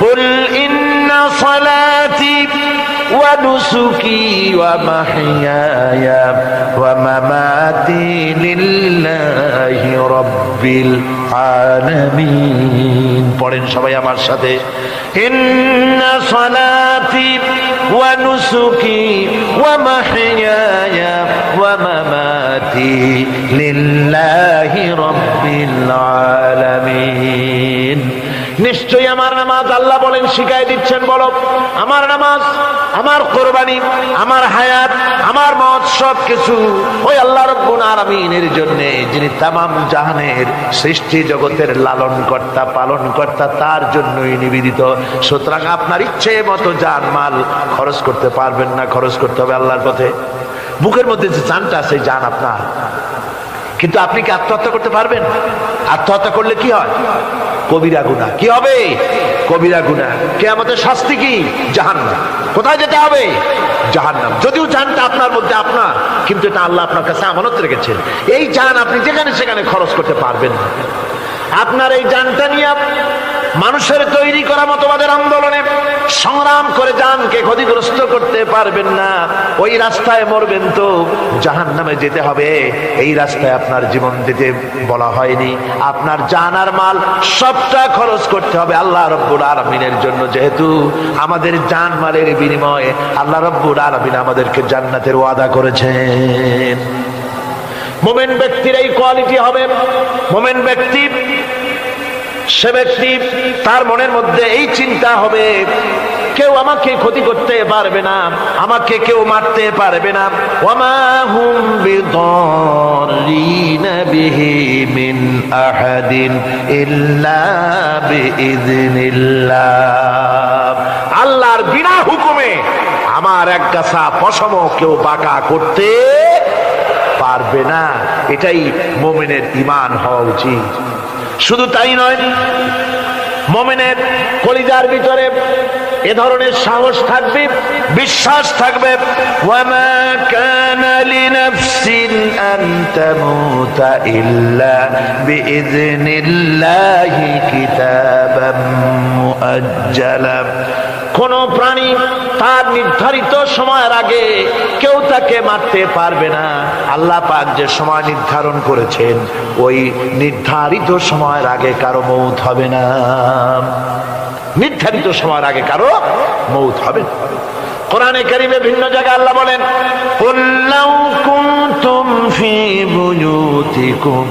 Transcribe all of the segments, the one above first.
কুল ইন্না সালাতি ওয়া নুসুকি ওয়া মাহইয়ায়া ওয়া মামাতি লিল্লাহি রাব্বিল আলামিন। পড়েন সবাই আমার সাথে, ইন্না সালাতি ওয়া নুসুকি ওয়া মাহইয়ায়া ওয়া মামাতি লিল্লাহি রাব্বিল আলামিন। নিশ্চয়ই আমার নামাজ, আল্লাহ বলেন শিখাই দিচ্ছেন, বলো আমার নামাজ, আমার কোরবানি, আমার হায়াত, আমার মত সব কিছু ওই আল্লাহ রাব্বুল আলামিনের জন্য, যিনি তামাম জাহানের সৃষ্টি জগতের লালন কর্তা পালন কর্তা, তার জন্যই নিবেদিত। সুতরাং আপনার ইচ্ছে মতো জান মাল খরচ করতে পারবেন না, খরচ করতে হবে আল্লাহর পথে। বুকের মধ্যে যে জানটা আছে জান আপনার, কিন্তু আপনি কি আত্মহত্যা করতে পারবেন? আত্মহত্যা করলে কি হয়? কবিরা গুনাহ। কি হবে? কবিরা গুনাহ। কিয়ামতের শাস্তি কি? জাহান্নাম। কোথায় যেতে হবে? জাহান্নাম। যদিও জানটা আপনার মধ্যে আপনার, কিন্তু এটা আল্লাহ আপনার কাছে আমানত রেখেছেন। এই জান আপনি যেখানে সেখানে খরচ করতে পারবেন না। আপনার এই জানটা নিয়ে মানুষের তৈরি করা মতবাদের আন্দোলনে সংগ্রাম করে জানকে ক্ষতিগ্রস্ত করতে পারবেন না। ওই রাস্তায় মরবেন তো জাহান্নামে যেতে হবে। এই রাস্তায় আপনার জীবন দিতে বলা হয়নি। আপনার জান আর মাল সবটা খরচ করতে হবে আল্লাহ রাব্বুল আলামিনের জন্য, যেহেতু আমাদের জান মালের বিনিময়ে আল্লাহ রাব্বুল আলামিন আমাদেরকে জান্নাতের ওয়াদা করেছেন। মুমিন ব্যক্তির এই কোয়ালিটি হবে। মুমিন ব্যক্তি, সে ব্যক্তি তার মনের মধ্যে এই চিন্তা হবে, কেউ আমাকে ক্ষতি করতে পারবে না, আমাকে কেউ মারতে পারবে না। ওয়ামা হুম বিদাররিনা বিহি মিন আহাদিন ইল্লা বিইذনিল্লাহ। আল্লাহর বিনা হুকুমে আমার এক গাছা পশম কেউ বাঁকা করতে পারবে না। এটাই মুমিনের ঈমান হওয়া উচিত। শুধু তাই নয়, মুমিনের কলিজার ভিতরে এ ধরনের সাহস থাকবে, বিশ্বাস থাকবে। ওয়ামা কানা লিনাফসিন আন তামুতা ইল্লা বিইذনিল্লাহি কিতাবাম মুআজ্জালা। কোন প্রাণী তার নির্ধারিত সময়ের আগে কেউ তাকে মারতে পারবে না। আল্লাহ পাক যে সময় নির্ধারণ করেছেন, ওই নির্ধারিত সময়ের আগে কারো মৌত হবে না। নির্ধারিত সময়ের আগে কারো মৌত হবে না। কোরআনে কারীমে ভিন্ন জায়গায় আল্লাহ বলেন, কুল লাউ কুনতুম ফি বুয়ুতিকুম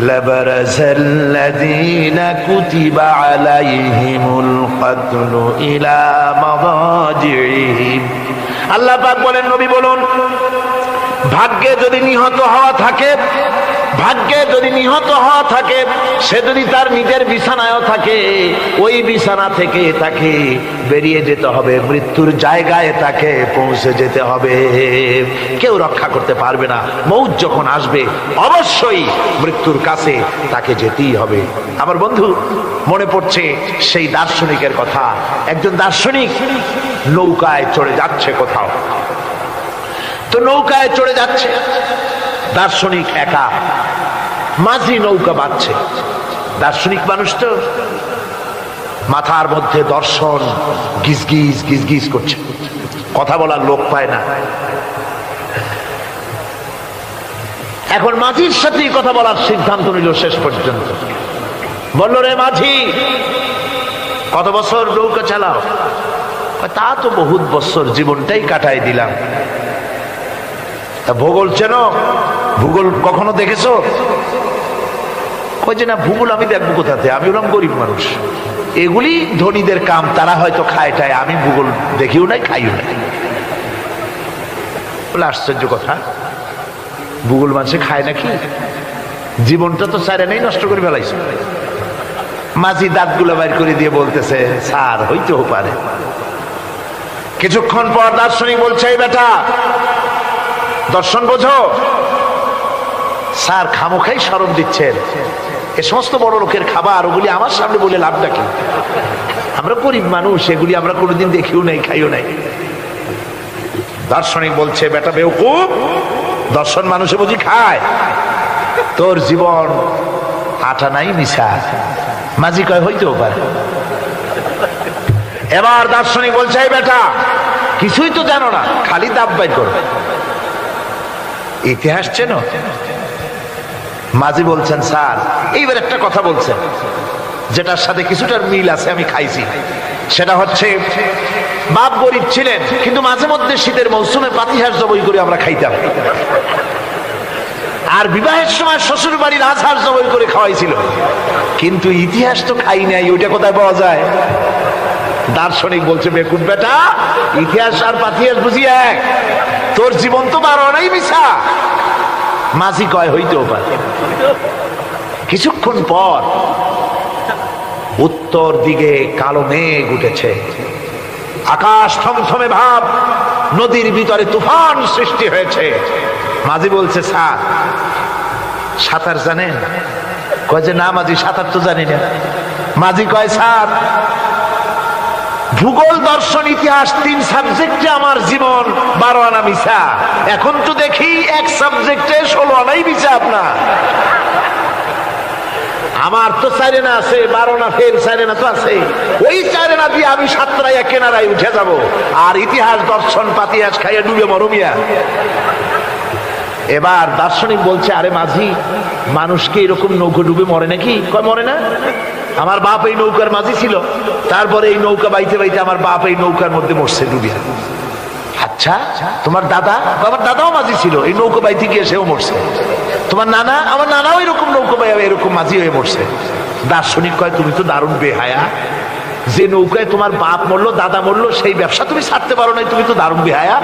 লাবারাযাল্লাযীনা কুতিবা আলাইহিমুল কাতলু ইলা মাদাজিহিম। আল্লাহ পাক বলেন, নবী বলুন, ভাগ্যে যদি নিহত হওয়া থাকে, ভাগ্যে যদি নিহত হওয়া থাকে, সে যদি তার নিজের বিছানায়ও থাকে, ওই বিছানা থেকে তাকে বেরিয়ে যেতে হবে, মৃত্যুর জায়গায় তাকে পৌঁছে যেতে হবে। কেউ রক্ষা করতে পারবে না। মৌত যখন আসবে অবশ্যই মৃত্যুর কাছে তাকে যেতেই হবে। আমার বন্ধু, মনে পড়ছে সেই দার্শনিকের কথা। একজন দার্শনিক নৌকায় চড়ে যাচ্ছে কোথাও, তো নৌকায় চড়ে যাচ্ছে, দার্শনিক একা, মাঝি নৌকা বাঁধছে। দার্শনিক মানুষ তো, মাথার মধ্যে দর্শন গিজগিজ গিজগিজ করছে, কথা বলার লোক পায় না। এখন মাঝির সাথেই কথা বলার সিদ্ধান্ত নিল। শেষ পর্যন্ত বলল, রে মাঝি, কত বছর নৌকা চালাও? তা তো বহুত বছর, জীবনটাই কাটাই দিলাম। তা ভূগোল চেনো? ভূগোল কখনো দেখেছো? কই যে না, ভূগোল আমি দেখবো কোথাতে, আমি হলাম গরিব মানুষ, এগুলি ধনীদের কাম, তারা হয়তো খায় টায়, আমি ভূগোল দেখিও নাই খাইও নাই। বলে আশ্চর্য কথা, ভূগোল মানুষে খায় নাকি? জীবনটা তো চাইরা নেই, নষ্ট করে ফেলাইছে। মাঝি দাঁতগুলো বাইর করে দিয়ে বলতেছে, স্যার হইতেও পারে। কিছুক্ষণ পর দার্শনিক বলছে, এই বেটা, দর্শন বোঝো? স্যার খামোখাই শরম দিচ্ছেন, এ সমস্ত বড় লোকের খাবার, ওগুলি আমার সামনে বলে লাভটা কি? আমরা গরিব মানুষ, এগুলি আমরা কোনোদিন দেখিও নাই, খাইও নাই। দার্শনিক বলছে, বেটা বেওকুফ, দর্শন মানুষে বুঝি খায়? তোর জীবন আটা নাই মিশা। মাঝি কয়, হইতেও পারে। এবার দার্শনিক বলছে, এই বেটা কিছুই তো জানো না, খালি দাব বাইর করো, ইতিহাস চেনো? মাঝি বলছেন, স্যার এইবার একটা কথা বলছেন যেটার সাথে কিছুটার মিল আছে, আমি খাইছি। সেটা হচ্ছে, বাপ গরিব ছিলেন, কিন্তু মাঝে মধ্যে শীতের মৌসুমে পাতিহাঁস জবাই করে আমরা খাইতাম, আর বিবাহের সময় শ্বশুর বাড়ির রাজহাঁস জবাই করে খাওয়াইছিল, কিন্তু ইতিহাস তো খাই নাই, ওইটা কোথায় পাওয়া যায়? দার্শনিক বলছে, বেকুব বেটা, ইতিহাস আর পাতিহাঁস বুঝি এক? তোর জীবন তো 12 আনাই মিছা। মাঝি কয়, হইতেও পারে। কিছুক্ষণ পর উত্তর দিকে কালো মেঘ উঠেছে, আকাশ থমথমে ভাব, নদীর ভিতরে তুফান সৃষ্টি হয়েছে। মাঝি বলছে, স্যার সাঁতার জানেন? কয় যে, না মাঝি, সাঁতার তো জানি না। মাঝি কয়, স্যার ভূগোল, দর্শন, ইতিহাস 3 সাবজেক্টে আমার জীবন 12 আনা মিছা, এখন তো দেখি এক সাবজেক্টে 16 আনাই মিছা আপনার। আমার তো 4 আনা আছে, 12 আনা ফেল, 4 আনা তো আছে, ওই 4 আনা দিয়ে আমি সাতরাইয়া কেনারায় উঠে যাব, আর ইতিহাস দর্শন পাতিহাস খাইয়া ডুবে মরো মিয়া। এবার দার্শনিক বলছে, আরে মাঝি, মানুষকে এরকম নৌকো ডুবে মরে নাকি? কয়, মরে না, আমার বাপ এই নৌকার মাঝি ছিল, তারপরে এই নৌকা বাইতে বাইতে আমার বাপ এই নৌকার মধ্যে মরছে ডুবিয়া। আচ্ছা, তোমার দাদা? আমার দাদাও মাঝি ছিল, এই নৌকা বাইতে গিয়ে সেও মরছে। তোমার নানা? আমার নানাও এরকম নৌকা বাই এরকম মাঝি হয়ে মরছে। দার্শনিক কয়, তুমি তো দারুণ বেহায়া, যে নৌকায় তোমার বাপ মরলো, দাদা মরলো, সেই ব্যবসা তুমি ছাড়তে পারো নাই, তুমি তো দারুণ বেহায়া।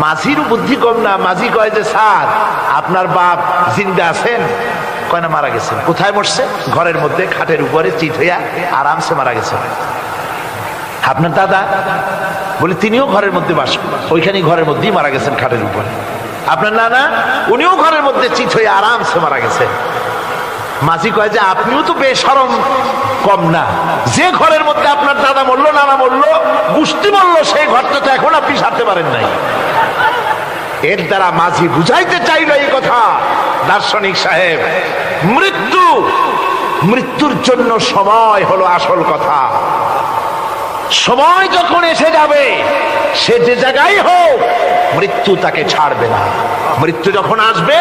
মাঝিরও বুদ্ধি কম না। মাঝি কয় যে, স্যার আপনার বাপ জিন্দা আছেন? কয় না, মারা গেছেন। কোথায় মরছে? ঘরের মধ্যে খাটের উপরে চিত হইয়া আরামসে মারা গেছেন। আপনার দাদা? বলে, তিনিও ঘরের মধ্যে বাস, ওইখানেই ঘরের মধ্যেই মারা গেছেন, খাটের উপরে। আপনার নানা? উনিও ঘরের মধ্যে চিত হয়ে আরামসে মারা গেছেন। মাঝি কয় যে, আপনিও তো বেশরম কম না, যে ঘরের মধ্যে আপনার দাদা মরলো, নানা মরলো, গোষ্ঠী মরলো, সেই ঘরটা তো এখন আপনি সারতে পারেন নাই। এর দ্বারা মাঝি বুঝাইতে চাইল এই কথা, দার্শনিক সাহেব, মৃত্যুর জন্য সময় হলো আসল কথা। সময় যখন এসে যাবে, সে যে জায়গায় হোক, মৃত্যু তাকে ছাড়বে না। মৃত্যু যখন আসবে,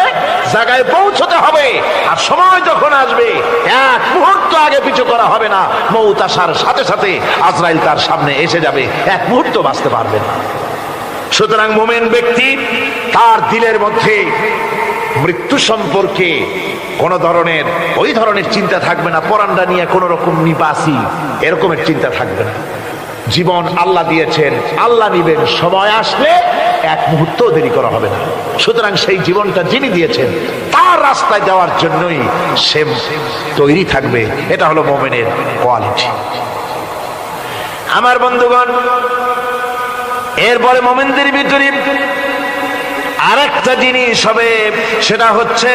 জায়গায় পৌঁছতে হবে, আর সময় যখন আসবে, 1 মুহূর্ত আগে পিছু করা হবে না। মউত আসার সাথে সাথে আজরাইল তার সামনে এসে যাবে, 1 মুহূর্ত বাঁচতে পারবে না। সুতরাং মুমিন ব্যক্তি, তার দিলের মধ্যে মৃত্যু সম্পর্কে ওই ধরনের চিন্তা থাকবে না, পরান্ডা নিয়ে কোন রকম নিবাসী এরকমের চিন্তা থাকবে না। জীবন আল্লাহ দিয়েছেন, আল্লাহ নিবেন, সময় আসলে 1 মুহূর্ত দেরি করা হবে না। সুতরাং সেই জীবনটা যিনি দিয়েছেন, তার রাস্তায় যাওয়ার জন্যই সে তৈরি থাকবে। এটা হলো মুমিনের কোয়ালিটি। আমার বন্ধুগণ, এরপরে মুমিনদের ভিতরে আরেকটা জিনিস হবে, সেটা হচ্ছে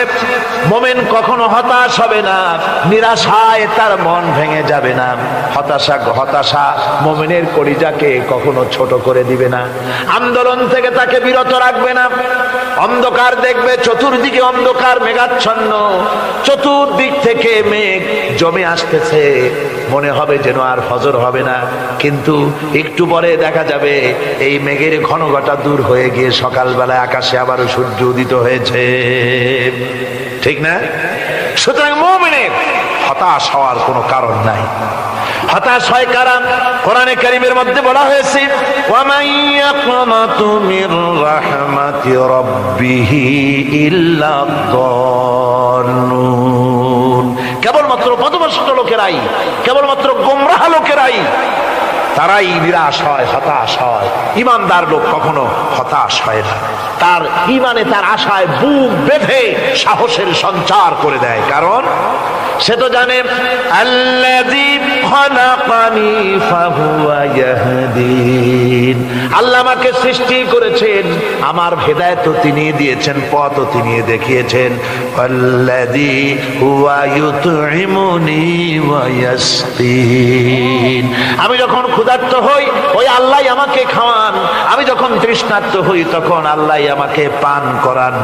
মুমিন কখনো হতাশ হবে না, নিরাশায় তার মন ভেঙে যাবে না। হতাশা মুমিনের কলিজাকে কখনো ছোট করে দিবে না, আন্দোলন থেকে তাকে বিরত রাখবে না। অন্ধকার দেখবে, চতুর্দিকে অন্ধকার মেঘাচ্ছন্ন, চতুর্দিক থেকে মেঘ জমে আসতেছে, মনে হবে যেন আর ফজর হবে না, কিন্তু একটু পরে দেখা যাবে এই মেঘের ঘনঘটা দূর হয়ে গিয়ে সকালবেলায় আকাশে আবারও সূর্য উদিত হয়েছে, ঠিক না? সুতরাং মুমিনের হতাশ হওয়ার কোনো কারণ নাই। হতাশ হয় কারা? কোরআনে কারীমের মধ্যে বলা হয়েছে, ওয়ামান ইয়াকনাতু মির রাহমাতি রাব্বিহি ইল্লা যাল্লুন। কেবলমাত্র পথভ্রষ্ট লোকেরাই, কেবলমাত্র গোমরাহ লোকেরাই তারাই নিরাশ হয়, হতাশ হয়। ঈমানদার লোক কখনো হতাশ হয় না, তার ঈমানে, তার আশায় বুক বেঁধে সাহসের সঞ্চার করে দেয়। কারণ সে তো জানে, আল্লাযী খালাকানি ফাহুয়া ইয়াহদিন, আল্লাহ আমাকে সৃষ্টি করেছেন, আমার হেদায়েত তিনি দিয়েছেন, পথ তিনি দেখিয়েছেন। আল্লাযী হুয়া ইউতঈমুনি ওয়া ইয়াসকিন, আমি যখন ক্ষুধার্ত হই ওই আল্লাহ আমাকে খাওয়ান, আমি যখন তৃষ্ণার্ত হই তখন আল্লাহ আমাকে পান করান।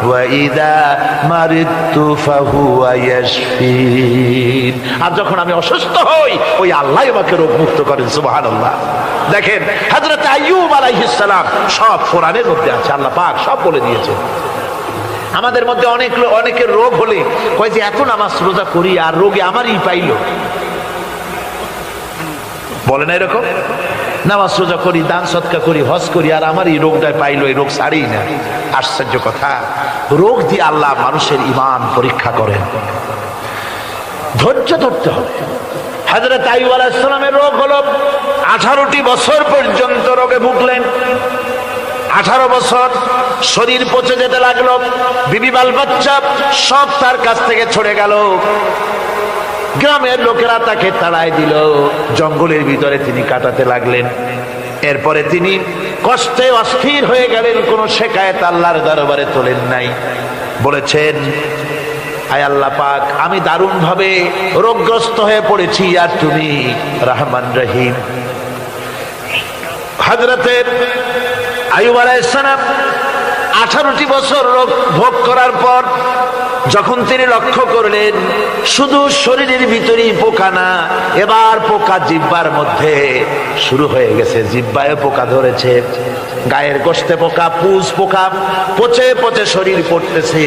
ওয়া ইযা মারিদতু ফাহুয়া ইয়াশফিন, আর যখন আমি অসুস্থ হই ওই আল্লাহ আমাকে রোগ মুক্ত করেন। সুবহানাল্লাহ। দেখেন হযরত আইয়ুব আলাইহিস সালাম সব কোরআনের মধ্যে আছে, আল্লাহ পাক সব বলে দিয়েছে। আমাদের মধ্যে অনেকের রোগ হলে কয় যে এত নামাজ রোজা করি আর রোগে আমারই পাইলো, বলে না এরকম? নামাজ রোজা করি, দান সদকা করি, হজ করি, আর আমারই রোগটা পাইলো, এই রোগ ছাড়েই না। আশ্চর্য কথা, রোগ দিয়ে আল্লাহ মানুষের ঈমান পরীক্ষা করেন। ধৈর্য ধরতে হবে। হযরত আইয়ুব আলাইহিস সালামের রোগ হলো 18টি বছর পর্যন্ত রোগে ভুগলেন। 18 বছর শরীর পচে যেতে লাগলো, বিবি বাল বাচ্চা সব তার কাছ থেকে ছড়ে গেল, গ্রামের লোকেরা তাকে তাড়ায় দিল, জঙ্গলের ভিতরে তিনি কাটাতে লাগলেন। এরপরে তিনি কষ্টে অস্থির হয়ে গেলেন, কোন শিকায়েত আল্লাহর দরবারে তোলেন নাই। বলেছেন, আয় আল্লাহ পাক, আমি দারুণ ভাবে রোগগ্রস্ত হয়ে পড়েছি, আর তুমি রহমান রহিম। হযরতে আইয়ুব আলাইহিস সালাম 18টি বছর রোগ ভোগ করার পর যখন তিনি লক্ষ্য করলেন শুধু শরীরের ভিতরেই পোকা না, এবার পোকা জিহ্বার মধ্যে শুরু হয়ে গেছে, জিহ্বায় পোকা ধরেছে, গায়ের গোশতে পোকা, পুষ পোকা, পচে পচে শরীর পড়তেছে,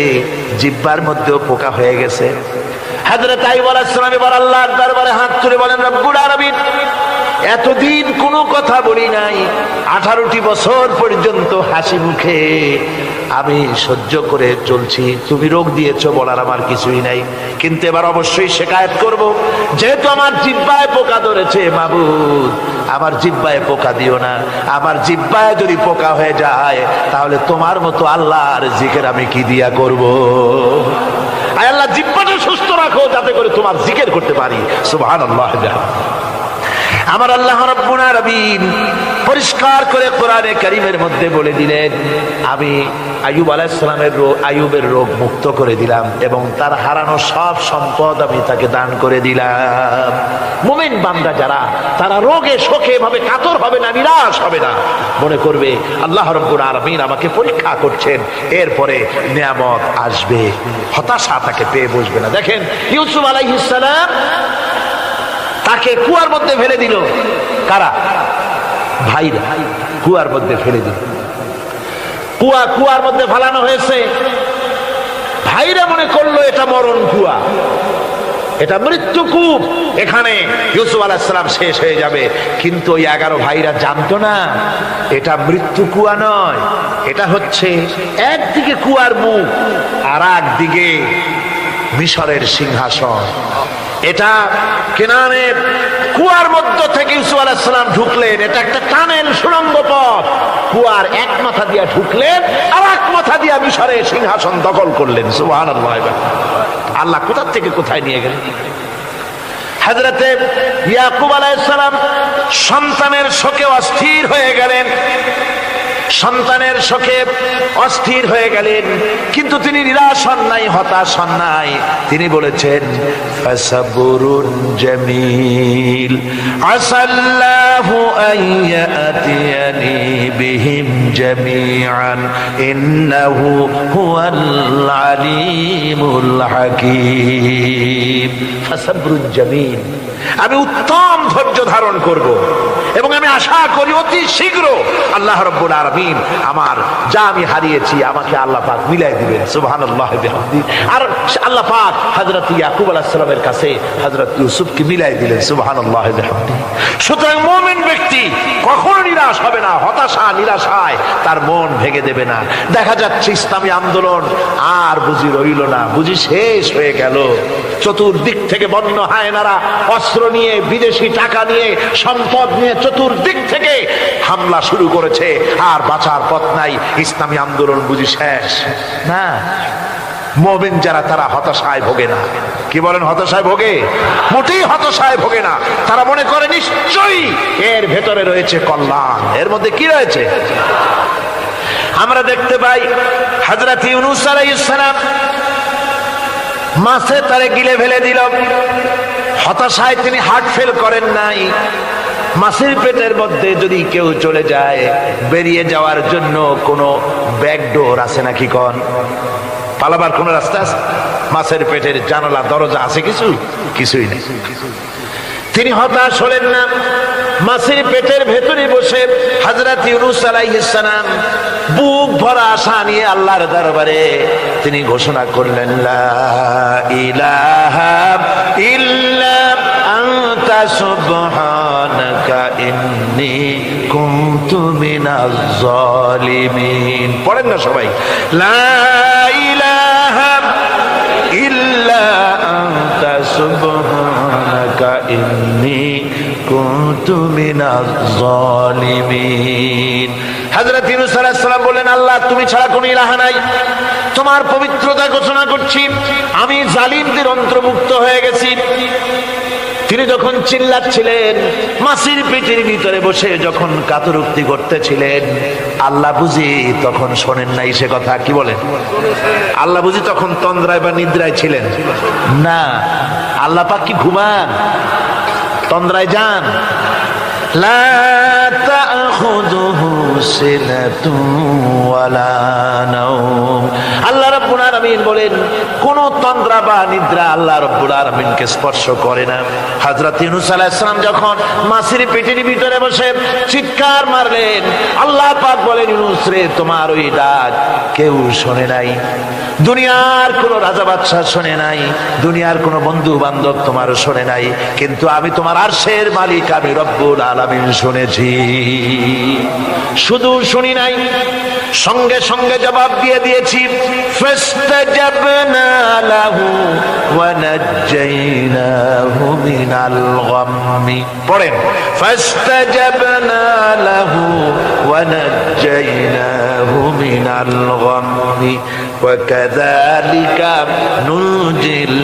জিহ্বার মধ্যেও পোকা হয়ে গেছে। হযরত আইয়ুব আলাইহিস সালাম এবার আল্লাহর দরবারে হাত তুলে বলেন, রব্বুল আলামিন, এতদিন কোনো কথা বলি নাই, 18টি বছর পর্যন্ত হাসি মুখে আমি সহ্য করে চলছি, তুমি রোগ দিয়েছো বলার আমার কিছুই নাই, কিন্তু এবার অবশ্যই শিকায়েত করব, যেহেতু আমার জিহ্বায় পোকা ধরেছে, মাবুদ আমার জিহ্বায় পোকা দিও না, আমার জিহ্বায় যদি পোকা হয়ে যায় তাহলে তোমার মতো আল্লাহর জিকির আমি কি দিয়া করব? আয় আল্লাহ, জিহ্বাটা সুস্থ রাখো যাতে করে তোমার জিকির করতে পারি। সুবহানাল্লাহ। আমার আল্লাহ রাব্বুল আলামিন পরিষ্কার করে কোরআনে কারীমের মধ্যে বলে দিলেন, আমি আইয়ুব আলাইহিস সালামের আইয়ুবের রোগ মুক্ত করে দিলাম এবং তার হারানো সব সম্পদ আমি তাকে দান করে দিলাম। মুমিন বান্দা যারা, তারা রোগে শোকে ভাবে কাতর হবে না, নিরাশ হবে না, মনে করবে আল্লাহ রাব্বুল আলামিন আমাকে পরীক্ষা করছেন, এরপরে নিয়ামত আসবে, হতাশা তাকে পেয়ে বসবে না। দেখেন ইউসুফ আলাইহিস সালাম তাকে কুয়ার মধ্যে ফেলে দিল, কারা? ভাইরা কুয়ার মধ্যে ফেলে দিল। কুয়ার মধ্যে ফেলানো হয়েছে, ভাইরা মনে করলো এটা মরণ কুয়া, এটা মৃত্যু কূপ, এখানে ইউসুফ আলাইহিস সালাম শেষ হয়ে যাবে। কিন্তু ওই 11 ভাইরা জানতো না এটা মৃত্যু কুয়া নয়, এটা হচ্ছে একদিকে কুয়ার মুখ আর একদিকে মিশরের সিংহাসন। এটা কেনানের কুয়ার মধ্য থেকে ইউসুফ আলাইহিস সালাম ঢুকলেন, এটা একটা টানেল, সুড়ঙ্গ পথ, কুয়ার এক মাথা দিয়ে ঢুকলেন আর এক মাথা দিয়ে মিশরের সিংহাসন দখল করলেন। সুবহানাল্লাহ। আল্লাহ কোথা থেকে কোথায় নিয়ে গেলেন। হযরতে ইয়াকুব আলাইহিস সালাম সন্তানের শোকে অস্থির হয়ে গেলেন, সন্তানের শোকে অস্থির হয়ে গেলেন, কিন্তু তিনি নিরাশ হন নাই, হতাশ হন নাই। তিনি বলেছেন, ফাসাবরুন জামিল আসাল্লাহু আইয়াতিয়ানি বিহিম জামিআন ইন্নাহু হুয়াল আলিমুল হাকীম। ফাসাবরুন জামিল, আমি উত্তম ধৈর্য ধারণ করব এবং আমি আশা করি অতি শীঘ্র আল্লাহ রাব্বুল আলামিন আমার যা আমি হারিয়েছি আমাকে আল্লাহ পাক মিলাই দিবেন। সুবহানাল্লাহ বিহামদি। আর আল্লাহ পাক হযরত ইয়াকুব আলাইহিস সালামের কাছে হযরত ইউসুফকে মিলাই দিলেন। সুবহানাল্লাহ বিহামদি। সুতরাং মুমিন ব্যক্তি কখনো নিরাশ হবে না, হতাশা নিরাশায় তার মন ভেঙে দেবে না। দেখা যাচ্ছে ইসলামী আন্দোলন আর বুঝি রইল না, বুঝি শেষ হয়ে গেল। চতুর্দিক থেকে বন্য হায়নারা অস্ত্র নিয়ে, বিদেশি টাকা নিয়ে, সম্পদ নিয়ে চতুর্দিক থেকে হামলা শুরু করেছে, আর বাঁচার পথ নাই। ইসলামী আন্দোলন বুঝি শেষ না। মুমিন যারা, তারা হতাশায় ভোগে না। কি বলেন? হতাশায় ভোগে? মোটেই হতাশায় ভোগে না। তারা মনে করে নিশ্চয়ই এর ভেতরে রয়েছে কল্যাণ। এর মধ্যে কি রয়েছে? আমরা দেখতে পাই হযরত ইউনূস আলাইহিস সালাম মাছে তারে গিলে ফেলে দিল, হতাশায় তিনি হার্ট ফেল করেন নাই। মাছের পেটের মধ্যে যদি কেউ চলে যায়, বেরিয়ে যাওয়ার জন্য কোনো ব্যাকডোর আছে নাকি? কোন পালাবার কোন রাস্তা আছে? মাছের পেটের জানালা দরজা আছে কিছু? কিছুই নেই। তিনি হতাশ হলেন না। মাছের পেটের ভেতরে বসে হযরত ইউনূস আলাইহিস সালাম বুক ভরা আশা নিয়ে আল্লাহর দরবারে তিনি ঘোষণা করলেন, লা ইলাহা ইল্লা আনতা সুবহানাকা ইন্নী কুনতু মিনাজ জালিমিন। পড়েন না সবাই, লা ইলাহা ইল্লা আনতা সুবহানাকা ইন্নী কুনতু মিনাজ জালিমিন। হযরত ইউনূস আলাইহিস সালাম বললেন, আল্লাহ তুমি ছাড়া কোনো ইলাহ নাই, তোমার পবিত্রতা ঘোষণা করছি, আমি জালিমদের অন্তর্ভুক্ত হয়ে গেছি। তিনি যখন চিল্লাচ্ছিলেন, মাছের পেটের ভিতরে বসে যখন কাতরুক্তি করতেছিলেন, আল্লাহ বুঝি তখন শোনেন নাই সে কথা? কি বলেন? আল্লাহ বুঝি তখন তন্দ্রায় বা নিদ্রায় ছিলেন না? আল্লাহ পাক কি ঘুমান? তন্দ্রায় যান? লা তাখুযুহু সিনাতুন ওয়ালা নাওম। আল্লাহ রাব্বুল আলামিন বলেন, কোন তন্দ্রা বা নিদ্রা আল্লাহ রাব্বুল আলামিনকে স্পর্শ করে না। হযরত ইউনূস আলাইহিস সালাম যখন মাছের পেটের ভিতরে বসে চিৎকার মারলেন, আল্লাহ পাক বলেন, ইউনূস রে, তোমার ওই ডাক কেউ শোনে নাই, দুনিয়ার কোন রাজা বাদশাহ শোনে নাই, দুনিয়ার কোন বন্ধু বান্ধব তোমার শোনে নাই, কিন্তু আমি তোমার আরশের মালিক আমি রব্বুল আলামিন শুনেছি। শুধু শুনি নাই, সঙ্গে সঙ্গে জবাব দিয়ে দিয়েছি। ফাস্তাজাবনা লাহু ওয়া নাজ্জাইনাহু মিনাল গাম্মি। পড়েন, ফাস্তাজাবনা লাহু ওয়া নাজ্জাইনাহু মিনাল গাম্মি ওয়া কাযালিকা নুনজিল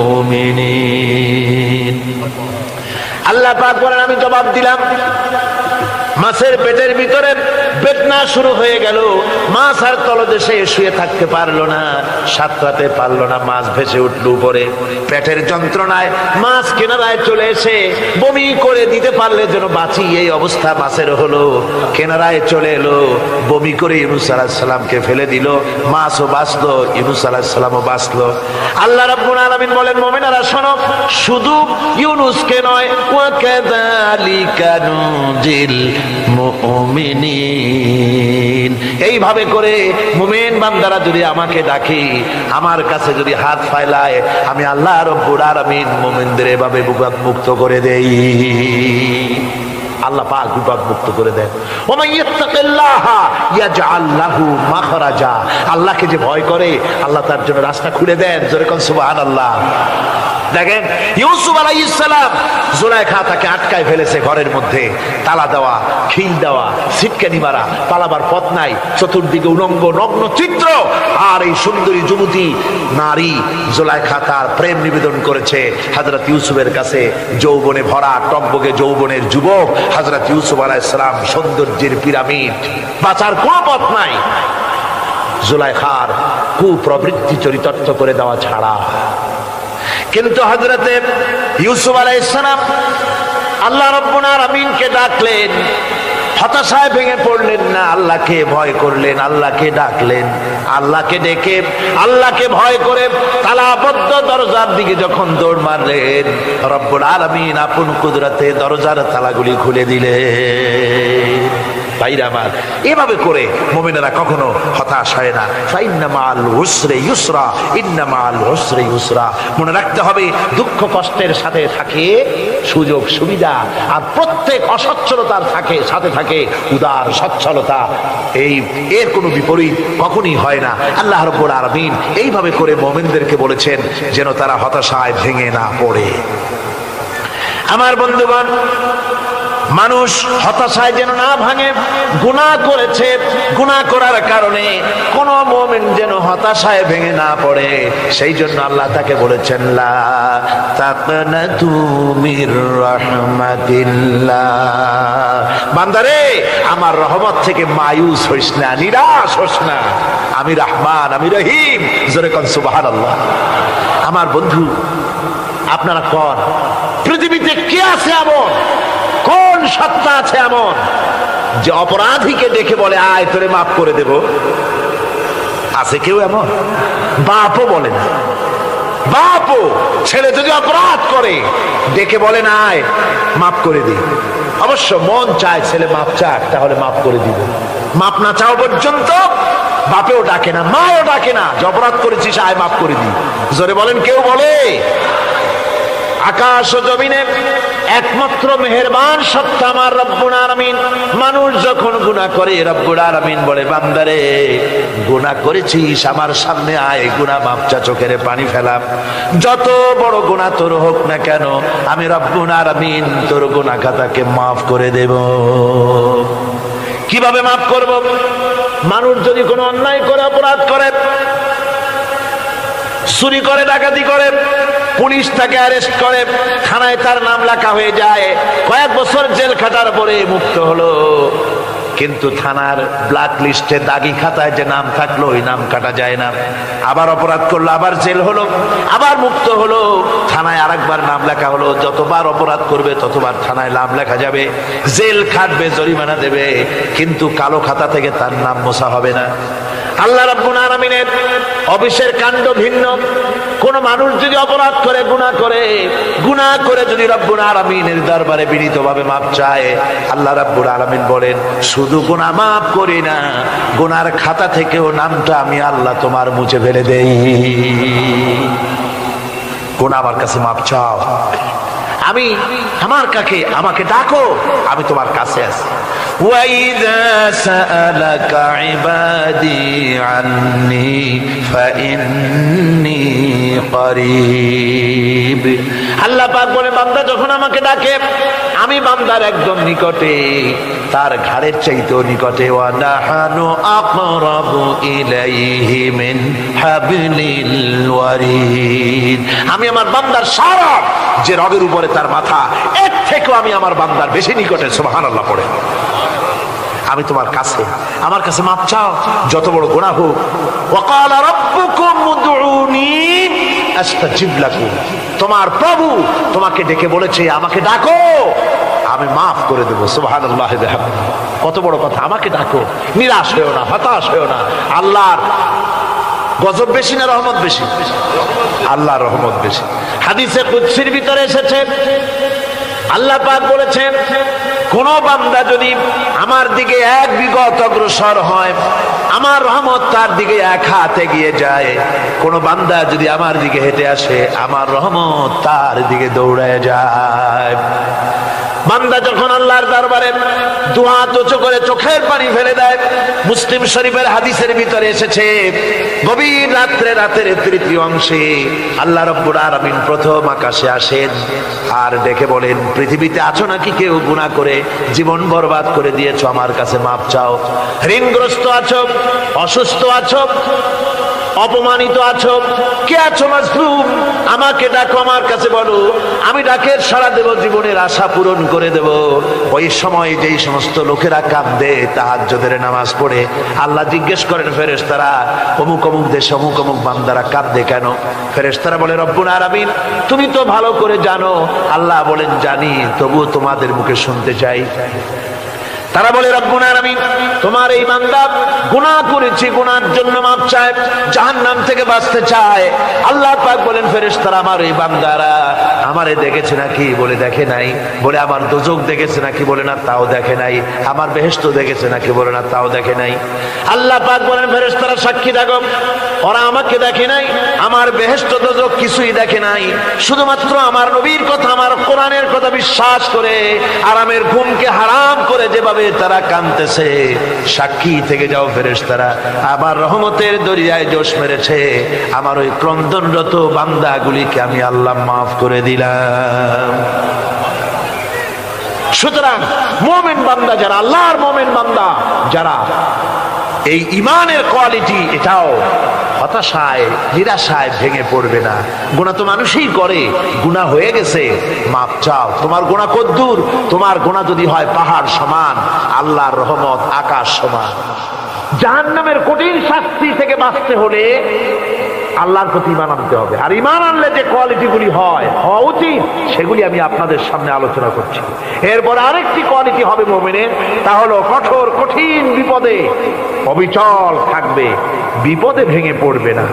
মুমিনিন। আল্লাহ পাক বলেন, আমি জবাব দিলাম। মাছের পেটের ভিতরে বেদনা শুরু হয়ে গেল, মাছ আর তলদেশে শুয়ে থাকতে পারলো না, সাঁতরাতে পারলো না, মাছ ভেসে উঠলো উপরে। পেটের যন্ত্রণায় মাছ কিনারায় চলে এসে বমি করে দিতে পারলে যেন বাঁচি, এই অবস্থা মাছের হলো। কিনারায় চলে এলো, বমি করে ইউনূস আলাইহিস সালামকে ফেলে দিল, মাছও বাঁচলো, ইউনূস আলাইহিস সালামও বাঁচলো। আল্লাহ রাব্বুল আলামিন বলেন, মুমিনেরা শোনো, শুধু ইউনূসকে নয়, ওয়া কাযালিকা নুনজিল মুমিনিন। এইভাবে করে মুমিন বান্দারা যদি আমাকে ডাকে, আমার কাছে যদি হাত ফাইলায়, আমি আল্লাহ রাব্বুল আলামিন মুমিনদের এভাবে বিপদ মুক্ত করে দেই। আল্লাহ পাক বিপদ মুক্ত করে দেন। ওমান ইয়াত্তাকিল্লাহা ইয়াজআল লাহু মাখরাজা। আল্লাহকে যে ভয় করে, আল্লাহ তার জন্য রাস্তা খুলে দেন। জোরে কোন সুবহানাল্লাহ। দেখেন, ইউসুফ আলাইহিস সালাম, জুলাইখা তাকে আটকায় ফেলেছে ঘরের মধ্যে, তালা দেওয়া, খিল দেওয়া, ছিটকানি মারা, পালাবার পথ নাই, চতুর্দিকে উলঙ্গ নগ্ন চিত্র। আর এই সুন্দরী যুবতী নারী জুলাইখা তার প্রেম নিবেদন করেছে হযরত ইউসুফের কাছে। যৌবনে ভরা, টকবগে যৌবনের যুবক হযরত ইউসুফ আলাইহিস সালাম, সৌন্দর্যের পিরামিড, বাঁচার কোনো পথ নাই জুলাইখার কুপ্রবৃত্তি চরিতার্থ করে দেওয়া ছাড়া। কিন্তু হযরতে ইউসুফ আলাইহিস সালাম আল্লাহ রাব্বুল আলামিনকে ডাকলেন, হতাশায় ভেঙে পড়লেন না, আল্লাহকে ভয় করলেন, আল্লাহকে ডাকলেন। আল্লাহকে ডেকে, আল্লাহকে ভয় করে তালাবদ্ধ দরজার দিকে যখন দৌড় মারলেন, রব্বুল আলামিন আপন কুদরতে দরজার তালাগুলি খুলে দিলেন। ভাইরা আমার, এভাবে করে মুমিনেরা কখনো হতাশ হয় না। ফাইন্না মাআল উসরি ইউসরা, ইন্না মাআল উসরি ইউসরা। মনে রাখতে হবে, দুঃখ কষ্টের সাথে থাকে সুযোগ সুবিধা, আর প্রত্যেক অসচ্ছলতার সাথে থাকে উদার সচ্ছলতা। এর কোনো বিপরীত কখনই হয় না। আল্লাহ রাব্বুল আলামিন এইভাবে করে মুমিনদেরকে বলেছেন যেন তারা হতাশায় ভেঙে না পড়ে। আমার বন্ধুগণ, মানুষ হতাশায় যেন না ভাঙে। গুনাহ করেছে, গুনাহ করার কারণে কোন মুমিন যেন হতাশায় ভেঙে না পড়ে, সেই জন্য আল্লাহ তাকে বলেছেন, লা তাকনাতু মির রাহমাতিল্লাহ। বান্দারে, আমার রহমত থেকে মায়ুস হইস না, নিরাশ হইস না। আমি রহমান, আমি রহিম। জোরে কোন সুবহানাল্লাহ। আমার বন্ধু, আপনারা কোন পৃথিবীতে কে আছে এমন, কোন সত্তা আছে এমন যে অপরাধীকে দেখে বলে আয় তোরে মাফ করে দেব? আছে কেউ এমন? বাপও বলে না। বাপও ছেলে যদি অপরাধ করে দেখে বলে না আয় মাফ করে দিই। অবশ্য মন চায় ছেলে মাপ চাক, তাহলে মাফ করে দিব। মাপ না চাও পর্যন্ত বাপেও ডাকে না, মাও ডাকে না যে অপরাধ করেছিস আয় মাফ করে দিই। জোরে বলেন কেউ বলে? আকাশ ও জমিনে একমাত্র মেহেরবান সত্তা আমার রব্বুল আলামিন। মানুষ যখন গুনাহ করে রব্বুল আলামিন বলে বান্দারে গুনাহ করেছিস আমার সামনে আয়, গুনাহ মাপ চা, চোখের পানি ফেলাম। যত বড় গুনাহ তোর হোক না কেন আমি রব্বুল আলামিন তোর গুনাহ খাতাকে মাফ করে দেব। কিভাবে মাফ করব? মানুষ যদি কোনো অন্যায় করে, অপরাধ করে, চুরি করে, ডাকাতি করে, পুলিশ তাকে অ্যারেস্ট করে, থানায় তার নাম লেখা হয়ে যায়, কয়েক বছর জেল খাটার পরে মুক্ত হলো, কিন্তু থানার ব্ল্যাক লিস্টে দাগি খাতায় যে নাম থাকলো ওই নাম কাটা যায় না। আবার অপরাধ করলো, আবার জেল হলো, আবার মুক্ত হলো, থানায় আরেকবার নাম লেখা হলো। যতবার অপরাধ করবে ততবার থানায় নাম লেখা যাবে, জেল খাটবে, জরিমানা দেবে, কিন্তু কালো খাতা থেকে তার নাম মোছা হবে না। আল্লাহ রাব্বুল আলামিনের অফিসের কাণ্ড ভিন্ন। কোন মানুষ যদি অপরাধ করে, গুনাহ করে যদি রব্বুল আলামিনের দরবারে বিনীতভাবে মাপ চায়, আল্লাহ রাব্বুল আলামিন বলেন শুধু গুনাহ মাফ করি না, গুনার খাতা থেকেও নামটা আমি আল্লাহ তোমার মুছে ফেলে দেই। গুনাহ আমার কাছে মাপ চাও, আমি আমাকে ডাকো, আমি তোমার কাছে আছি। وَإِذَا سَأَلَكَ عِبَادِي عَنِّي فَإِنِّي قَرِيبٌ। আল্লাহ পাক বলে বান্দা যখন আমাকে ডাকে আমি বান্দার একদম নিকটে, তার ঘাড়ের চাইতেও নিকটে। وَنَحْنُ أَقْرَبُ إِلَيْهِ مِنْ حَبْلِ الْوَرِيدِ। আমি আমার বান্দার সারা যে রগের উপরে তার মাথা, এর থেকেও আমি আমার বান্দার বেশি নিকটে। সুবহানাল্লাহ পড়ে। আমি তোমার কাছে, আমার কাছে মাপ চাও যত বড় গুনাহ হোক। ওয়াকাল রাব্বুকুম উদউনি আস্তাজিব লাকুম। তোমার প্রভু তোমাকে ডেকে বলেছে আমাকে ডাকো, আমি মাফ করে দেব। সুবহানাল্লাহি ওয়া বিহামদিহি। কত বড় কথা, আমাকে ডাকো, নিরাশ হয়ো না, হতাশ হয়ো না। আল্লাহর গজব বেশি না রহমত বেশি? আল্লাহর রহমত বেশি। হাদিসে কুদসির ভিতরে এসেছে আল্লাহ পাক বলেছেন কোন বান্দা যদি আমার দিকে এক বিগত অগ্রসর হয়, আমার রহমত তার দিকে এক হাত এগিয়ে যায়। কোন বান্দা যদি আমার দিকে হেঁটে আসে, আমার রহমত তার দিকে দৌড়ায় যায়। বান্দা যখন আল্লাহর দরবারে দুহাত উঁচু করে চোখের পানি ফেলে দেয়, মুসলিম শরীফের হাদিসের ভিতরে এসেছে গভীর রাত্রে, রাতের তৃতীয় অংশে আল্লাহ রাব্বুল আলামিন প্রথম আকাশে আসেন আর ডেকে বলেন পৃথিবীতে আছো নাকি কেউ গুনাহ করে জীবন বরবাদ করে দিয়েছো, আমার কাছে মাপ চাও। ঋণগ্রস্ত আছো, অসুস্থ আছো, অপমানিত আছো, কে আছো মাজলুম, আমাকে ডাকো, আমার কাছে বলো, আমি ডাকের সাড়া দেব, জীবনের আশা পূরণ করে দেব। ওই সময় যেই সমস্ত লোকেরা কাঁদে তাহাজ্জুদের নামাজ পড়ে, আল্লাহ জিজ্ঞেস করেন ফেরেশতারা অমুক অমুক দেশে অমুক অমুক বান্দারা কাঁদে কেন? ফেরেশতারা বলে রব্বুল আলামিন তুমি তো ভালো করে জানো। আল্লাহ বলেন জানি, তবুও তোমাদের মুখে শুনতে চাই। তারা বলে রব্বুল আলামিন তোমার এই বান্দা গুনাহ করেছে, গুনার জন্য মাপ চায়, জাহান্নাম থেকে বাঁচতে চায়। আল্লাহ পাক বলেন ফেরেশতারা আমার এই বান্দারা আমারে দেখেছে নাকি? বলে দেখে নাই। বলে আমার দোজখ দেখেছে নাকি? বলে না, তাও দেখে নাই। আমার বেহেশত দেখেছে নাকি? বলে না, তাও দেখে নাই। আল্লাহ পাক বলেন ফেরেশতারা সাক্ষী থাকো, ওরা আমাকে দেখে নাই, আমার বেহেশত দোজখ কিছুই দেখে নাই, শুধুমাত্র আমার নবীর কথা, আমার কোরআনের কথা বিশ্বাস করে আরামের ঘুমকে হারাম করে যেভাবে তারা কাঁদতেছে, সাক্ষী থেকে যাও ফেরেশতারা আবার রহমতের দরিয়ায় জোশ মেরেছে আমার ওই ক্রন্দনরত বান্দাগুলিকে আমি আল্লাহ মাফ করে দিলাম। সুতরাং মুমিন বান্দা যারা, আল্লাহর মুমিন বান্দা যারা, এই ঈমানের কোয়ালিটি এটাও হতাশায় নিরাশায় ভেঙে পড়বে না। গুনাহ তো মানুষই করে, গুনাহ হয়ে গেছে মাপ চাও। তোমার গুনাহ কদ্দূর? তোমার গুনাহ যদি হয় পাহাড় সমান, আল্লাহর রহমত আকাশ সমান। জাহান্নামের কঠিন শাস্তি থেকে বাঁচতে হলে আল্লাহর প্রতি ঈমান আনতে হবে। আর ঈমান আনলে যে কোয়ালিটিগুলি হওয়া উচিত সেগুলি আমি আপনাদের সামনে আলোচনা করছি। এরপর আরেকটি কোয়ালিটি হবে মুমিনের, তা হলো কঠোর কঠিন বিপদে অবিচল থাকবে, বিপদে ভেঙে পড়বে না।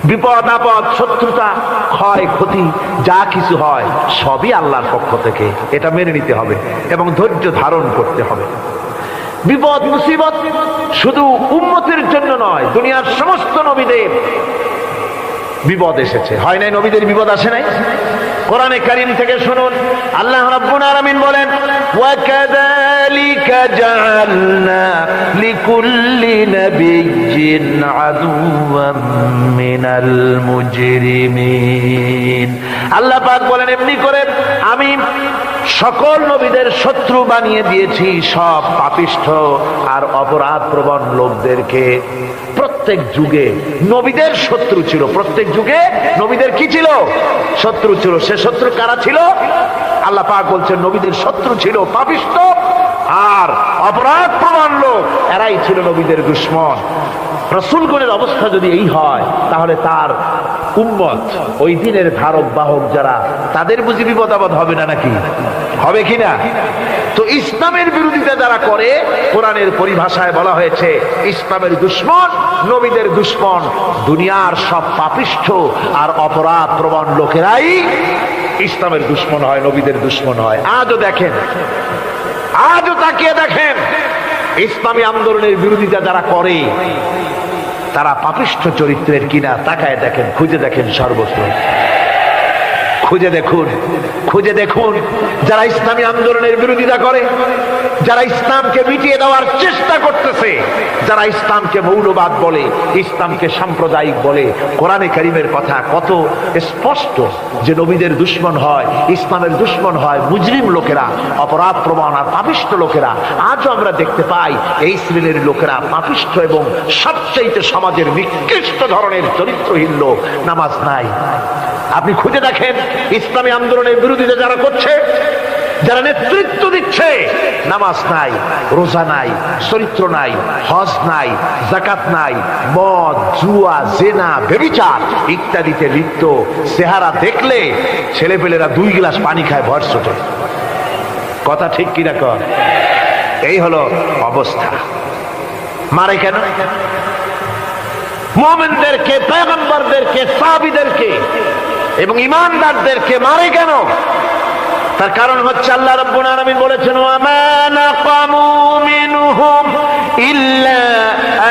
বিপদ আপদ শত্রুতা ক্ষয় ক্ষতি যা কিছু হয় সবই আল্লাহর পক্ষ থেকে, এটা মেনে নিতে হবে এবং ধৈর্য ধারণ করতে হবে। বিপদ মুসিবত শুধু উম্মতের জন্য নয়, দুনিয়ার সমস্ত নবীদের বিপদ এসেছে, হয় নাই? নবীদের বিপদ আসে নাই? কোরআনে কারীম থেকে শুনুন, আল্লাহ রাব্বুল আলামিন বলেন, ওয়া কাযালিকা জাআলনা লিকুল্লি নাবিয়্যিন আদুওয়াম মিনাল মুজরিমিন। আল্লাহ পাক বলেন, এমনি করে আমি সকল নবীদের শত্রু বানিয়ে দিয়েছি সব পাপিষ্ঠ আর অপরাধ প্রবণ লোকদেরকে। প্রত্যেক যুগে নবীদের শত্রু ছিল, প্রত্যেক যুগে নবীদের কি ছিল? শত্রু ছিল। সে শত্রু কারা ছিল? আল্লাহ পাক বলছেন নবীদের শত্রু ছিল পাপিষ্ঠ আর অপরাধ প্রবণ লোক, এরাই ছিল নবীদের দুশমন। রাসূলগণের অবস্থা যদি এই হয় তাহলে তার উম্মত, ওই দিনের ধারক বাহক যারা, তাদের বুঝি বিপদ আপদ হবে না? নাকি হবে কিনা? তো ইসলামের বিরোধিতা যারা করে, কোরআনের পরিভাষায় বলা হয়েছে ইসলামের দুশমন, নবীদের দুশমন। দুনিয়ার সব পাপিষ্ঠ আর অপরাধ প্রবণ লোকেরাই ইসলামের দুশমন হয়, নবীদের দুশমন হয়। আজও দেখেন, আজও তাকিয়ে দেখেন, ইসলামী আন্দোলনের বিরোধিতা যারা করে তারা পাপিষ্ঠ চরিত্রের কিনা, তাকায় দেখেন, খুঁজে দেখেন, সর্বত্র খুঁজে দেখুন, খুঁজে দেখুন। যারা ইসলামী আন্দোলনের বিরোধিতা করে, যারা ইসলামকে মিটিয়ে দেওয়ার চেষ্টা করতেছে, যারা ইসলামকে মৌলবাদ বলে, ইসলামকে সাম্প্রদায়িক বলে, কোরআনে কারীমের কথা কত স্পষ্ট যে নবীদের দুশমন হয়, ইসলামের দুশমন হয় মুজরিম লোকেরা, অপরাধ প্রবণ আর পাপিষ্ঠ লোকেরা। আজও আমরা দেখতে পাই এই শ্রেণীর লোকেরা পাপিষ্ঠ এবং সবচেয়ে সমাজের নিকৃষ্ট ধরনের চরিত্রহীন লোক। নামাজ নাই। আপনি খুঁজে দেখেন ইসলামী আন্দোলনের বিরোধিতা যারা করছে, যারা নেতৃত্ব দিচ্ছে, নামাজ নাই, রোজা নাই, চরিত্র নাই, হজ নাই, যাকাত নাই, মদ, জুয়া, জেনা, ব্যভিচার ইত্যাদিতে লিপ্ত। চেহারা দেখলে ছেলেপেলেরা 2 গ্লাস পানি খায় ভর ছোটে। কথা ঠিক কিনা কর? এই হলো অবস্থা। মারে কেন? মুমিনদেরকে, পয়গম্বরদেরকে, সাহাবীদেরকে এবং ঈমানদারদেরকে মারে কেন? তার কারণ হচ্ছে আল্লাহ রাব্বুল আলামিন বলেছেন, ওয়া মা নাকামু মিনহুম ইল্লা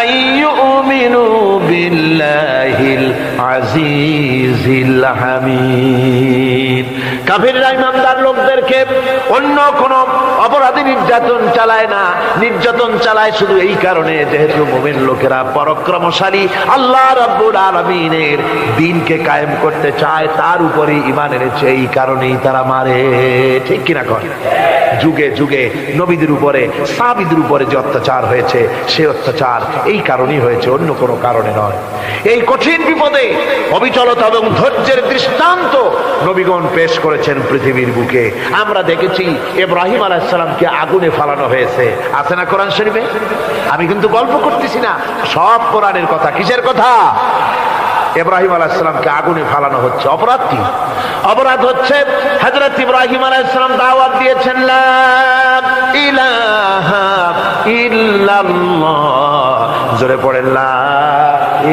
আইয়ুমিনু বিল্লাহিল আজিজিল হামিদ। কাফিররা ঈমানদার লোকদেরকে অন্য কোন অপরাধী নির্যাতন চালায় না, নির্যাতন চালায় শুধু এই কারণে যেহেতু মুমিন লোকেরা পরাক্রমশালী, আল্লাহ রাব্বুল আলামিনের দ্বীনকে কায়েম করতে চায়, তার উপরে ঈমান এনেছে, এই কারণেই তারা মারে। ঠিক কিনা কর? যুগে যুগে নবীদের উপরে, সাহাবীদের উপরে যে অত্যাচার হয়েছে, সে অত্যাচার এই কারণেই হয়েছে, অন্য কোনো কারণে নয়। এই কঠিন বিপদে অবিচলতা এবং ধৈর্যের দৃষ্টান্ত নবীগণ পেশ করেছেন পৃথিবীর বুকে। আমরা দেখেছি ইব্রাহিম আলাইহিস সালামকে আগুনে ফালানো হয়েছে, আছে না কোরআন শরীফে? আমি কিন্তু গল্প করতেছি না, সব কোরআনের কথা। কিসের কথা? ইব্রাহিম আলাইহিস সালামকে আগুনে ফালানো হচ্ছে। অপরাধ কি? অপরাধ হচ্ছে হযরত ইব্রাহিম আলাইহিস সালাম দাওয়াত দিয়েছেন, লা ইলাহা ইল্লাল্লাহ। জোরে পড়েন, লা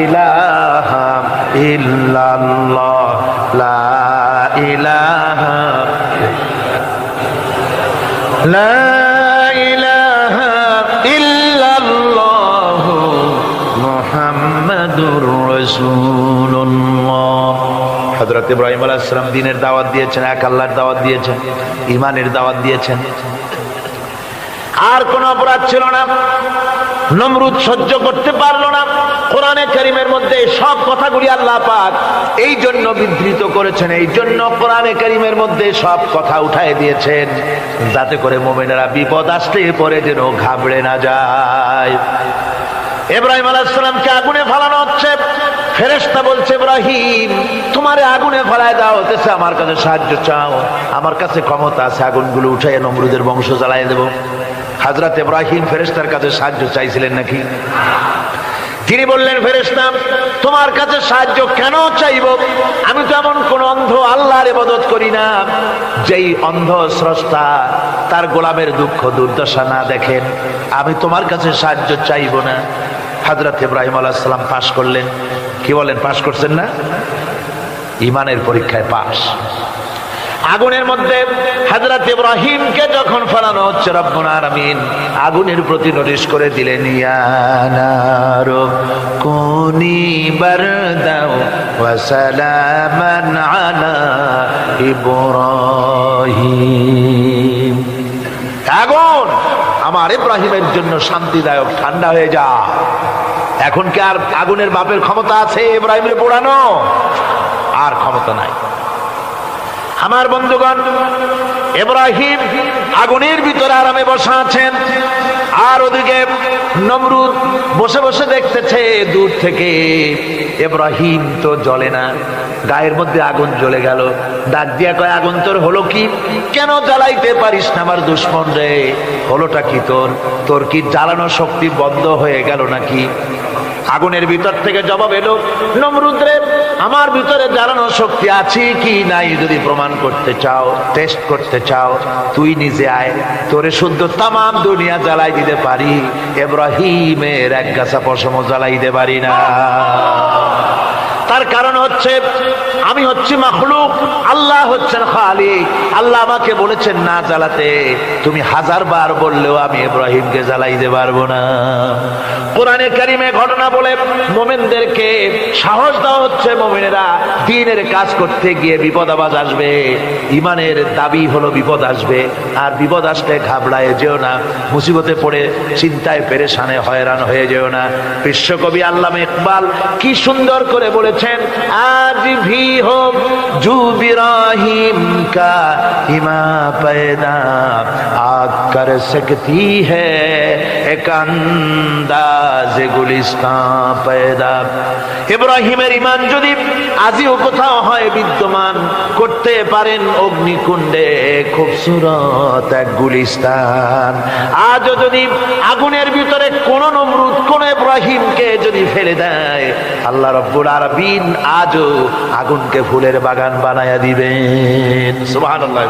ইলাহা ইল্লাল্লাহ, লা ইলাহা, লা ইলাহা ইল্লাল্লাহ মুহাম্মাদুর রাসূলুল্লাহ। হযরত ইব্রাহিম আলাইহিস সালাম দ্বীনের দাওয়াত দিয়েছেন, এক আল্লাহর দাওয়াত দিয়েছেন, ঈমানের দাওয়াত দিয়েছেন। আর কোন অপরাধ ছিল না। নমরুদ সহ্য করতে পারলো না। কোরআনে কারীমের মধ্যে সব কথাগুলি আল্লাহ পাক এই জন্য বিধৃত করেছেন, এই জন্য কোরআনে কারীমের মধ্যে সব কথা উঠায় দিয়েছেন, যাতে করে মুমিনেরা বিপদ আসলে পরে যেন ঘাবড়ে না যায়। ইব্রাহিম আলাইহিস সালামকে আগুনে ফালানো হচ্ছে। ফেরেশতা বলছে, ইব্রাহিম তোমারে আগুনে ফালায় দেওয়া হতেছে, আমার কাছে সাহায্য চাও, আমার কাছে ক্ষমতা আছে, আগুনগুলো উঠাইয়া নমরুদের বংশ জ্বালায় দেব। হযরত ইব্রাহিম ফেরেশতার কাছে সাহায্য চাইছিলেন নাকি? তিনি বললেন, ফেরেশতা তোমার কাছে সাহায্য কেন চাইব? আমি তো এমন কোন অন্ধ আল্লাহর ইবাদত করি না যেই অন্ধ স্রষ্টা তার গোলামের দুঃখ দুর্দশা না দেখেন। আমি তোমার কাছে সাহায্য চাইব না। হযরত ইব্রাহিম আলাইহিস সালাম পাশ করলেন। কি বলেন, পাশ করছেন না? ঈমানের পরীক্ষায় পাশ। আগুনের মধ্যে হযরত ইব্রাহিমকে যখন ফেলানো হচ্ছে, রব্বুল আলামিন আগুনের প্রতি নোটিশ করে দিলেন, ইয়া নারু কুনি বারদাও ওয়া সালামান আলা ইব্রাহিম। আগুন আমার ইব্রাহিমের জন্য শান্তিদায়ক, ঠান্ডা হয়ে যা। এখন কি আর আগুনের বাপের ক্ষমতা আছে ইব্রাহিমের পোড়ানো? আর ক্ষমতা নাই। আমার বন্ধুগণ, ইব্রাহিম আগুনের ভিতরে আরামে বসা আছেন, আর ওদিকে নমরুদ বসে বসে দেখতেছে দূর থেকে। ইব্রাহিম তো জ্বলে না, গায়ের মধ্যে আগুন জ্বলে গেল। ডাক দিয়া কয়, আগুন তোর হলো কি? কেন জ্বালাইতে পারিস না আমার দুশ্মন রে? হলোটা কি তোর? তোর কি জ্বালানো শক্তি বন্ধ হয়ে গেল নাকি? আগুনের ভিতর থেকে জবাব এলো, নমরুদ রে, আমার ভিতরে জ্বালানো শক্তি আছে কি নাই যদি প্রমাণ করতে চাও, টেস্ট করতে চাও, তুই নিজে আয়। তোরে শুদ্ধ তামাম দুনিয়া জ্বালাই দিতে পারি, ইব্রাহিমের এক গাছা পশমও জ্বালাই দিতে পারি না। তার কারণ হচ্ছে আমি হচ্ছি মাখলুক, আল্লাহ হচ্ছেন খালিক। আল্লাহ আমাকে বলেছেন না জ্বালাতে, তুমি 1000 বার বললেও আমি ইব্রাহিমকে জ্বালাইতে পারবো না। কোরআনে কারিমে ঘটনা বলে মুমিনদেরকে সাহস দেওয়া হচ্ছে, মুমিনেরা দ্বীনের কাজ করতে গিয়ে বিপদ আবাজ আসবে, ঈমানের দাবি হলো বিপদ আসবে। আর বিপদ আসলে ঘাবড়ায় যেও না, মুসিবতে পড়ে চিন্তায় পেরেশানে হয়রান হয়ে যেও না। বিশ্বকবি আল্লামা ইকবাল কি সুন্দর করে বলেছেন, আজ ভি হো জু ইব্রাহিম কা ইমা पैदा आग कर सकती है एक अंदाज गुलिस्तान पैदा। ইব্রাহিমের ঈমান যদি আজিও কোথাও হয় বিদ্যমান, করতে পারেন অগ্নিকুণ্ডে খুবসুরত এক গুলিস্তান। আজও যদি আগুনের ভিতরে কোন নমরুদ কোন ইব্রাহিমকে যদি ফেলে দেয়, আল্লাহ রাব্বুল আলামিন আজও আগুনকে ফুলের বাগান বানায়া দিবেন। সুবহানাল্লাহ।